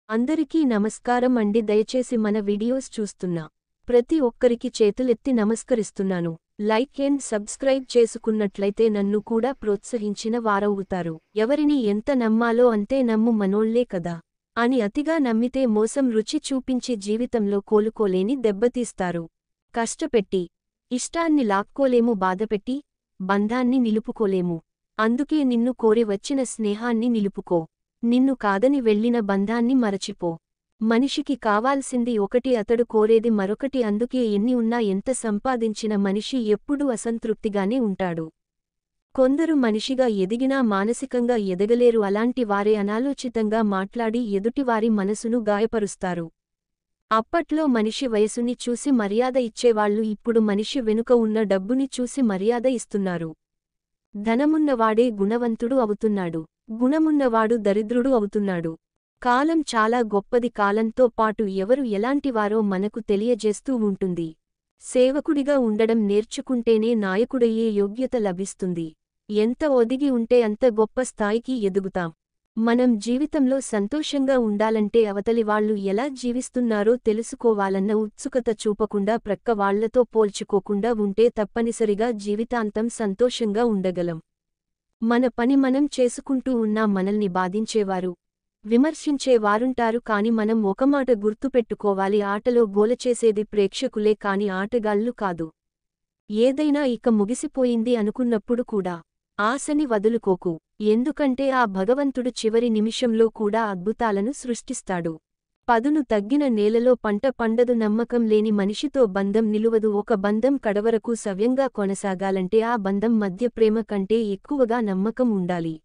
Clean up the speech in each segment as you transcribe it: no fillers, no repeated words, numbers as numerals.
అందరికీ నమస్కారం అండి. దయచేసి మన వీడియోస్ చూస్తున్న ప్రతి ఒక్కరికి చేతులెత్తి నమస్కరిస్తున్నాను. లైక్ అండ్ సబ్స్క్రైబ్ చేసుకున్నట్లయితే నన్ను కూడా ప్రోత్సహించిన వారవుతారు. ఎవరిని ఎంత నమ్మాలో అంతే నమ్ము మనోళ్లే కదా అని అతిగా నమ్మితే మోసం రుచి చూపించి జీవితంలో కోలుకోలేని దెబ్బతీస్తారు. కష్టపెట్టి ఇష్టాన్ని లాక్కోలేము, బాధపెట్టి బంధాన్ని నిలుపుకోలేము. అందుకే నిన్ను కోరి వచ్చిన స్నేహాన్ని నిలుపుకో. నిన్ను కాదని వెళ్ళిన బంధాన్ని మరచిపో. మనిషికి కావాల్సింది ఒకటి, అతడు కోరేది మరొకటి. అందుకే ఎన్ని ఉన్నా ఎంత సంపాదించిన మనిషి ఎప్పుడూ అసంతృప్తిగానే ఉంటాడు. కొందరు మనిషిగా ఎదిగినా మానసికంగా ఎదగలేరు. అలాంటి వారే అనాలోచితంగా మాట్లాడి ఎదుటివారి మనసును గాయపరుస్తారు. అప్పట్లో మనిషి వయసుని చూసి మర్యాద ఇచ్చేవాళ్లు ఇప్పుడు మనిషి వెనుక ఉన్న డబ్బుని చూసి మర్యాద ఇస్తున్నారు. ధనమున్నవాడే గుణవంతుడు అవుతున్నాడు, గుణమున్నవాడు దరిద్రుడు అవుతున్నాడు. కాలం చాలా గొప్పది. కాలంతో పాటు ఎవరు ఎలాంటివారో మనకు తెలియజేస్తూ ఉంటుంది. సేవకుడిగా ఉండడం నేర్చుకుంటేనే నాయకుడయ్యే యోగ్యత లభిస్తుంది. ఎంత ఒదిగి ఉంటే అంత గొప్ప స్థాయికి ఎదుగుతాం. మనం జీవితంలో సంతోషంగా ఉండాలంటే అవతలి వాళ్ళు ఎలా జీవిస్తున్నారో తెలుసుకోవాలన్న ఉత్సుకత చూపకుండా ప్రక్క వాళ్లతో పోల్చుకోకుండా ఉంటే తప్పనిసరిగా జీవితాంతం సంతోషంగా ఉండగలం. మన పని మనం చేసుకుంటూ ఉన్నా మనల్ని బాధించేవారు, విమర్శించేవారుంటారు. కాని మనం ఒక మాట గుర్తుపెట్టుకోవాలి, ఆటలో గోలచేసేది ప్రేక్షకులే కాని ఆటగాళ్లు కాదు. ఏదైనా ఇక ముగిసిపోయింది అనుకున్నప్పుడు కూడా ఆశని వదులుకోకు. ఎందుకంటే ఆ భగవంతుడు చివరి నిమిషంలో కూడా అద్భుతాలను సృష్టిస్తాడు. పదును తగ్గిన నేలలో పంట పండదు. నమ్మకం లేని మనిషితో బంధం నిలువదు. ఒక బంధం కడవరకు సవ్యంగా కొనసాగాలంటే ఆ బంధం మధ్య ప్రేమ కంటే ఎక్కువగా నమ్మకం ఉండాలి.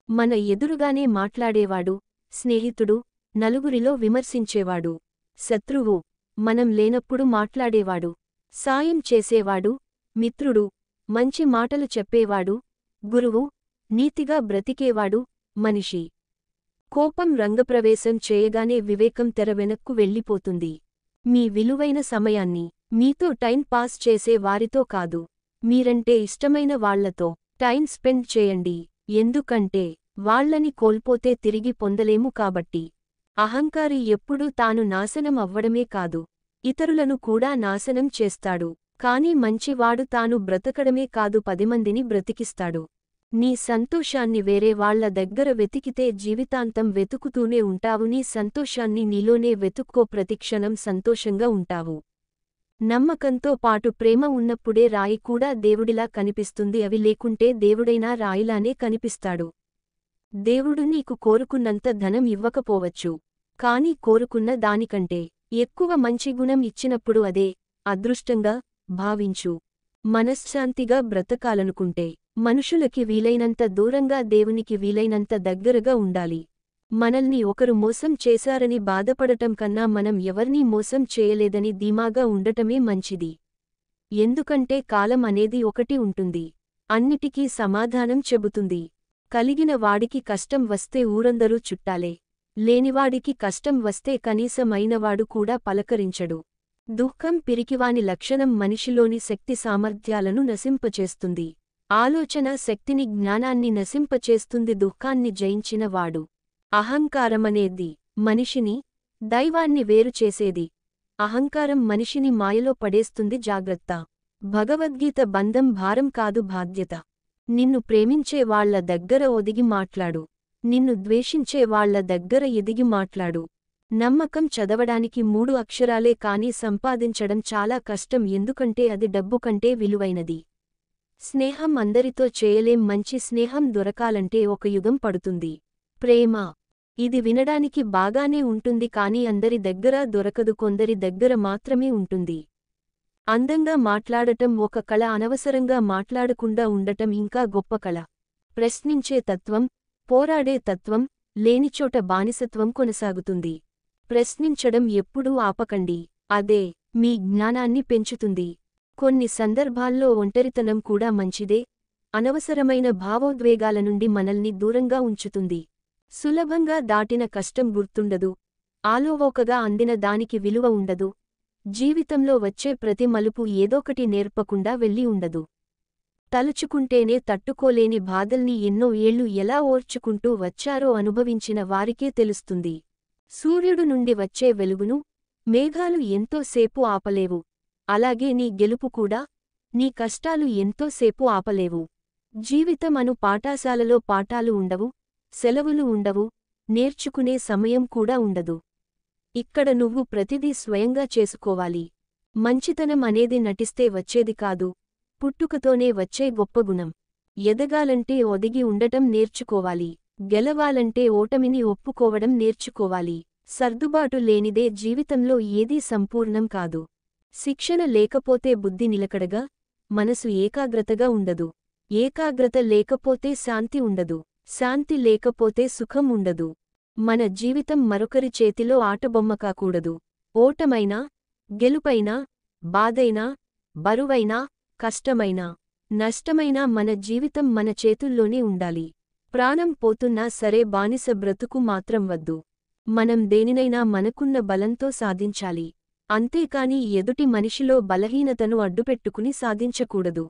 మన ఎదురుగానే మాట్లాడేవాడు స్నేహితుడు, నలుగురిలో విమర్శించేవాడు శత్రువు. మనం లేనప్పుడు మాట్లాడేవాడు సాయం చేసేవాడు మిత్రుడు, మంచి మాటలు చెప్పేవాడు గురువు, నీతిగా బ్రతికేవాడు మనిషి. కోపం రంగప్రవేశం చేయగానే వివేకం తెర వెనక్కు వెళ్ళిపోతుంది. మీ విలువైన సమయాన్ని మీతో టైం పాస్ చేసే వారితో కాదు, మీరంటే ఇష్టమైన వాళ్లతో టైం స్పెండ్ చేయండి. ఎందుకంటే వాళ్లని కోల్పోతే తిరిగి పొందలేము కాబట్టి. అహంకారి ఎప్పుడూ తాను నాశనం అవ్వడమే కాదు, ఇతరులను కూడా నాశనం చేస్తాడు. కాని మంచివాడు తాను బ్రతకడమే కాదు, 10 మందిని బ్రతికిస్తాడు. నీ సంతోషాన్ని వేరే వాళ్ల దగ్గర వెతికితే జీవితాంతం వెతుకుతూనే ఉంటావు. నీ సంతోషాన్ని నీలోనే వెతుక్కో, ప్రతిక్షణం సంతోషంగా ఉంటావు. నమ్మకంతో పాటు ప్రేమ ఉన్నప్పుడే రాయి కూడా దేవుడిలా కనిపిస్తుంది. అవి లేకుంటే దేవుడైనా రాయిలానే కనిపిస్తాడు. దేవుడు నీకు కోరుకున్నంత ధనం ఇవ్వకపోవచ్చు, కాని కోరుకున్న దానికంటే ఎక్కువ మంచి గుణం ఇచ్చినప్పుడు అదే అదృష్టంగా భావించు. మనశ్శాంతిగా బ్రతకాలనుకుంటే మనుషులకి వీలైనంత దూరంగా, దేవునికి వీలైనంత దగ్గరగా ఉండాలి. మనల్ని ఒకరు మోసం చేశారని బాధపడటం కన్నా మనం ఎవర్నీ మోసం చేయలేదని ధీమాగా ఉండటమే మంచిది. ఎందుకంటే కాలం అనేది ఒకటి ఉంటుంది, అన్నిటికీ సమాధానం చెబుతుంది. కలిగిన వాడికి కష్టం వస్తే ఊరందరూ చుట్టాలే, లేనివాడికి కష్టం వస్తే కనీసం అయినవాడు కూడా పలకరించడు. దుఃఖం పిరికివాని లక్షణం. మనిషిలోని శక్తి సామర్థ్యాలను నశింపచేస్తుంది. ఆలోచన శక్తిని, జ్ఞానాన్ని నశింపచేస్తుంది. దుఃఖాన్ని జయించిన వాడు. అహంకారమనేది మనిషిని, దైవాన్ని వేరు చేసేది. అహంకారం మనిషిని మాయలో పడేస్తుంది. జాగ్రత్త. భగవద్గీత. బంధం భారం కాదు, బాధ్యత. నిన్ను ప్రేమించే వాళ్ల దగ్గర ఒదిగి మాట్లాడు, నిన్ను ద్వేషించే వాళ్ల దగ్గర ఎదిగి మాట్లాడు. నమ్మకం చదవడానికి 3 అక్షరాలే కాని సంపాదించడం చాలా కష్టం. ఎందుకంటే అది డబ్బు కంటే విలువైనది. స్నేహం అందరితో చేయలేం. మంచి స్నేహం దొరకాలంటే ఒక యుగం పడుతుంది. ప్రేమ. ఇది వినడానికి బాగానే ఉంటుంది కాని అందరి దగ్గర దొరకదు, కొందరి దగ్గర మాత్రమే ఉంటుంది. అందంగా మాట్లాడటం ఒక కళ, అనవసరంగా మాట్లాడకుండా ఉండటం ఇంకా గొప్ప కళ. ప్రశ్నించే తత్వం, పోరాడే తత్వం లేనిచోట బానిసత్వం కొనసాగుతుంది. ప్రశ్నించడం ఎప్పుడూ ఆపకండి, అదే మీ జ్ఞానాన్ని పెంచుతుంది. కొన్ని సందర్భాల్లో ఒంటరితనం కూడా మంచిదే. అనవసరమైన భావోద్వేగాల నుండి మనల్ని దూరంగా ఉంచుతుంది. సులభంగా దాటిన కష్టం గుర్తుండదు, ఆలోవోకగా అందిన దానికి విలువ ఉండదు. జీవితంలో వచ్చే ప్రతి మలుపు ఏదోకటి నేర్పకుండా వెళ్ళి ఉండదు. తలుచుకుంటేనే తట్టుకోలేని బాధల్ని ఎన్నో ఏళ్లు ఎలా ఓర్చుకుంటూ వచ్చారో అనుభవించిన వారికే తెలుస్తుంది. సూర్యుడు నుండి వచ్చే వెలుగును మేఘాలు ఎంతో సేపు ఆపలేవు. అలాగే నీ గెలుపు కూడా నీ కష్టాలు ఎంతో సేపు ఆపలేవు. జీవితం అను పాఠశాలలో పాఠాలు ఉండవు, సెలవులు ఉండవు, నేర్చుకునే సమయం కూడా ఉండదు. ఇక్కడ నువ్వు ప్రతిదీ స్వయంగా చేసుకోవాలి. మంచితనం అనేది నటిస్తే వచ్చేది కాదు, పుట్టుకతోనే వచ్చే గొప్ప గుణం. ఎదగాలంటే ఒదిగి ఉండటం నేర్చుకోవాలి. గెలవాలంటే ఓటమిని ఒప్పుకోవడం నేర్చుకోవాలి. సర్దుబాటు లేనిదే జీవితంలో ఏదీ సంపూర్ణం కాదు. శిక్షణ లేకపోతే బుద్ధి నిలకడగా, మనసు ఏకాగ్రతగా ఉండదు. ఏకాగ్రత లేకపోతే శాంతి ఉండదు. శాంతి లేకపోతే సుఖం ఉండదు. మన జీవితం మరొకరి చేతిలో ఆటబొమ్మ కాకూడదు. ఓటమైనా, గెలుపైనా, బాధైనా, బరువైనా, కష్టమైనా, నష్టమైనా మన జీవితం మన చేతుల్లోనే ఉండాలి. ప్రాణం పోతున్నా సరే బానిస బ్రతుకు మాత్రం వద్దు. మనం దేనినైనా మనకున్న బలంతో సాధించాలి. అంతేకాని ఎదుటి మనిషిలో బలహీనతను అడ్డుపెట్టుకుని సాధించకూడదు.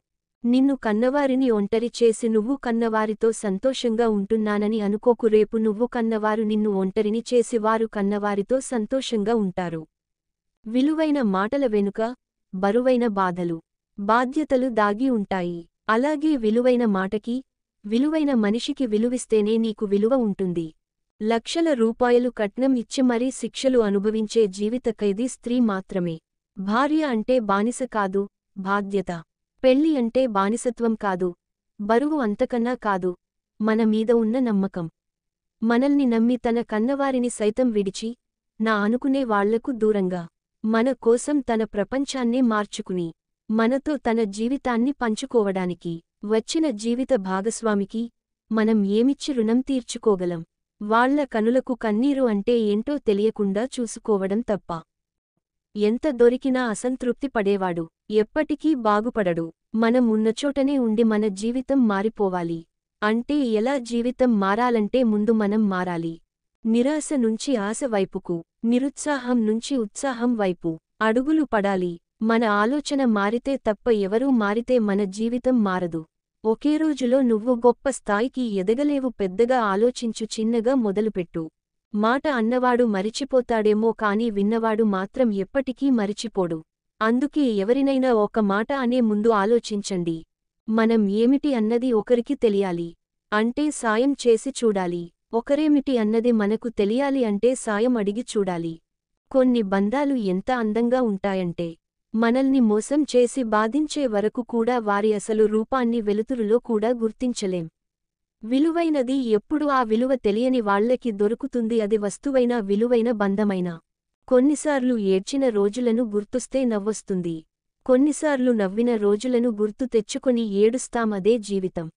నిన్ను కన్నవారిని ఒంటరి చేసి నువ్వు కన్నవారితో సంతోషంగా ఉంటున్నానని అనుకోకు. రేపు నువ్వు కన్నవారు నిన్ను ఒంటరిని చేసి వారు కన్నవారితో సంతోషంగా ఉంటారు. విలువైన మాటల వెనుక బరువైన బాధలు, బాధ్యతలు దాగి ఉంటాయి. అలాగే విలువైన మాటకి, విలువైన మనిషికి విలువిస్తేనే నీకు విలువ ఉంటుంది. లక్షల రూపాయలు కట్నం ఇచ్చి మరీ శిక్షలు అనుభవించే జీవిత ఖైదీ స్త్రీ మాత్రమే. భార్య అంటే బానిస కాదు, బాధ్యత. పెళ్లి అంటే బానిసత్వం కాదు, బరువు అంతకన్నా కాదు, మన మీద ఉన్న నమ్మకం. మనల్ని నమ్మి తన కన్నవారిని సైతం విడిచి, నా అనుకునే వాళ్లకు దూరంగా, మన కోసం తన ప్రపంచాన్నే మార్చుకుని, మనతో తన జీవితాన్ని పంచుకోవడానికి వచ్చిన జీవిత భాగస్వామికి మనం ఏమిచ్చి రుణం తీర్చుకోగలం? వాళ్ల కనులకు కన్నీరు అంటే ఏంటో తెలియకుండా చూసుకోవడం తప్ప. ఎంత దొరికినా అసంతృప్తి పడేవాడు ఎప్పటికీ బాగుపడడు. మనం ఉన్నచోటనే ఉండి మన జీవితం మారిపోవాలి. అంటే ఎలా? జీవితం మారాలంటే ముందు మనం మారాలి. నిరాశ నుంచి ఆశ వైపుకు, నిరుత్సాహం నుంచి ఉత్సాహం వైపు అడుగులు పడాలి. మన ఆలోచన మారితే తప్ప ఎవరూ మారితే మన జీవితం మారదు. ఒకే రోజులో నువ్వు గొప్ప స్థాయికి ఎదగలేవు. పెద్దగా ఆలోచించు, చిన్నగా మొదలుపెట్టు. మాట అన్నవాడు మరిచిపోతాడేమో కానీ విన్నవాడు మాత్రం ఎప్పటికీ మరిచిపోడు. అందుకే ఎవరినైనా ఒక మాట అనే ముందు ఆలోచించండి. మనం ఏమిటి అన్నది ఒకరికి తెలియాలి అంటే సాయం చేసి చూడాలి. ఒకరేమిటి అన్నది మనకు తెలియాలి అంటే సాయం అడిగి చూడాలి. కొన్ని బంధాలు ఎంత అందంగా ఉంటాయంటే మనల్ని మోసం చేసి బాధించే వరకు కూడా వారి అసలు రూపాన్ని వెలుతురులో కూడా గుర్తించలేం. విలువైనది ఎప్పుడు ఆ విలువ తెలియని వాళ్లకి దొరుకుతుంది, అది వస్తువైనా విలువైన బంధమైనా. కొన్నిసార్లు ఏడ్చిన రోజులను గుర్తుస్తే నవ్వొస్తుంది, కొన్నిసార్లు నవ్విన రోజులను గుర్తు తెచ్చుకొని ఏడుస్తాం. అదే జీవితం.